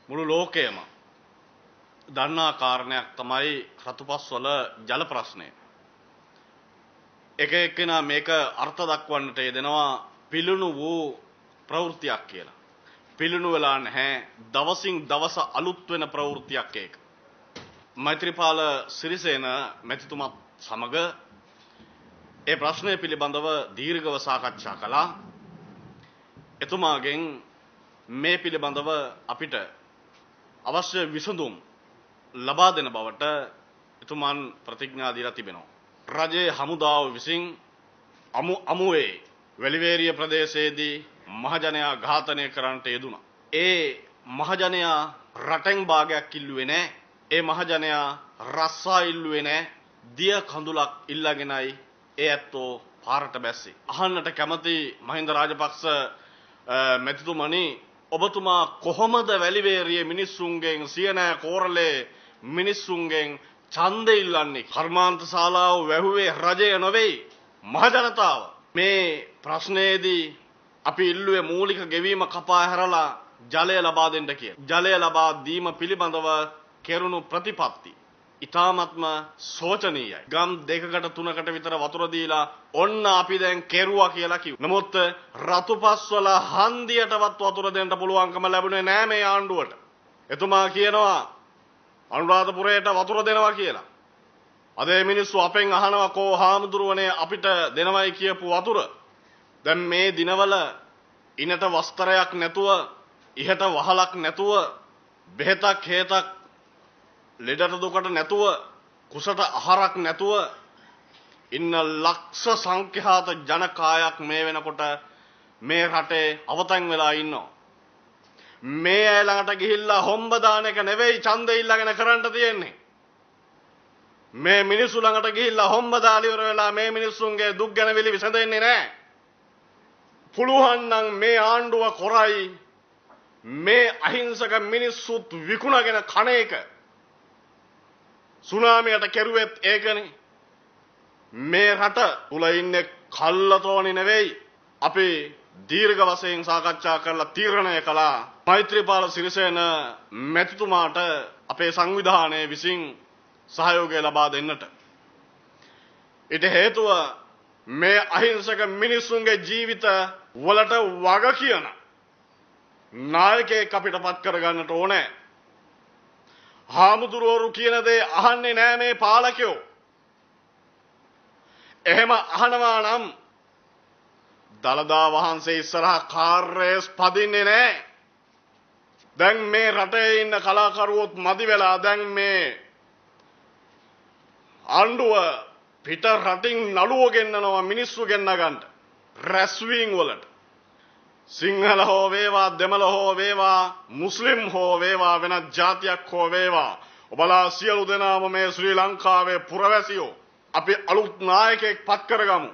මුළු ලෝකයම දන්නා කාරණයක් තමයි රතුපස්වල ජල ප්‍රශ්නය. එක එක්කෙනා මේක අර්ථ දක්වන්නට යෙදෙනවා පිළුණු වූ ප්‍රවෘත්තියක් කියලා. පිළුණු වෙලා නැහැ, දවසින් දවස අලුත් වෙන ප්‍රවෘත්තියක් ඒක. මෛත්‍රීපාල සිරිසේන මැතිතුමත් සමග ඒ ප්‍රශ්නය පිළිබඳව දීර්ඝව සාකච්ඡා කළා. එතුමාගෙන් මේ පිළිබඳව අපිට අවශ්‍ය විසඳුම් ලබා දෙන බවට එතුමන් ප්‍රතිඥා දීලා තිබෙනවා. රජයේ හමුදාව විසින් අමුවේ වැලිවේරිය ප්‍රදේශයේදී මහජනයා ඝාතනය කරන්නට යෙදුණා. ඒ මහජනයා රටෙන් භාගයක් ඉල්ලුවේ නැහැ. ඒ මහජනයා රස්සා ඉල්ලුවේ නැහැ. දිය කඳුලක් ඉල්ලගෙනයි ඒ ඇත්තෝ පාරට බැස්සේ. අහන්නට කැමති මහින්ද රාජපක්ෂ මැතිතුමනි, ඔබතුමා කොහොමද වැලිවේරියේ මිනිස්සුන්ගෙන් සියනෑ කෝරළේ මිනිස්සුන්ගෙන් ඡන්දෙ ඉල්ලන්නේ? කර්මාන්ත ශාලාව වැහුවේ රජය නොවේ, මහජනතාව. මේ ප්‍රශ්නයේදී අපි ඉල්ලුවේ මූලික ගෙවීම කපා හැරලා ජලය ලබා දෙන්න කියලා. ජලය ලබා දීම පිළිබඳව කෙරුණු ප්‍රතිපත්ති ඉතාමත්ම සෝචනීයයි. ගම් දෙකකට තුනකට විතර වතුර දීලා ඔන්න අපි දැන් කෙරුවා කියලා කිව්වා. නමුත් රතුපස්වල හන්දියටවත් වතුර දෙන්න පුළුවන්කම ලැබුණේ නෑ මේ ආණ්ඩුවට. එතුමා කියනවා අනුරාධපුරයට වතුර දෙනවා කියලා. අද මේ මිනිස්සු අපෙන් අහනවා කෝ හාමුදුරුවනේ අපිට දෙනවයි කියපු වතුර. දැන් මේ දිනවල ඉනට වස්ත්‍රයක් නැතුව, ඉහට වහලක් නැතුව, බෙහෙතක් හේතක් ලෙඩට දුකට නැතුව, කුසට ආහාරක් නැතුව ඉන්න ලක්ෂ සංඛ්‍යාත ජනකායක් මේ වෙනකොට මේ රටේ අවතන් වෙලා ඉන්නවා. මේ අය ළඟට ගිහිල්ලා හොම්බ දාන එක නෙවෙයි ඡන්දෙ ඉල්ලගෙන කරන්න තියෙන්නේ. මේ මිනිස්සු ළඟට ගිහිල්ලා හොම්බ දාලා ඉවර වෙලා මේ මිනිස්සුන්ගේ දුක් ගැනවිලි විසඳෙන්නේ නැහැ. පුළුවන් නම් මේ ආණ්ඩුව කරයි මේ අහිංසක මිනිස්සුත් විකුණගෙන කණ එක. සුනාමියට කෙරුවෙත් ඒකනේ. මේ රට තුල ඉන්නේ කල්ලතෝනි නෙවෙයි. අපි දීර්ඝ වශයෙන් සාකච්ඡා කරලා තීරණය කළා මෛත්‍රීපාල සිරිසේන මැතිතුමාට අපේ සංවිධානයේ විසින් සහයෝගය ලබා දෙන්නට. ඊට හේතුව මේ අහිංසක මිනිසුන්ගේ ජීවිත වලට වග කියන නායකයෙක් අපිට පත් කරගන්නට ඕනේ. හාමුදුරුවරු කියන දේ අහන්නේ නෑ මේ පාලකයෝ. එහෙම අහනවා නම් දලදා වහන්සේ ඉස්සරහා කාර්යස් පදින්නේ නෑ. දැන් මේ රටේ ඉන්න කලාකරුවොත් මදි වෙලා දැන් මේ ආණ්ඩුව පිට රටින් නළුවෝ ගෙන්නනවා මිනිස්සු ගෙන්න ගන්න රැස්වීම් වලට. සිංහල හෝ වේවා, දෙමළ හෝ වේවා, මුස්ලිම් හෝ වේවා, වෙනත් ජාතියක් හෝ වේවා, ඔබලා සියලු දෙනාම මේ ශ්‍රී ලංකාවේ පුරවැසියෝ අපි අලුත් නායකයෙක් පත් කරගමු.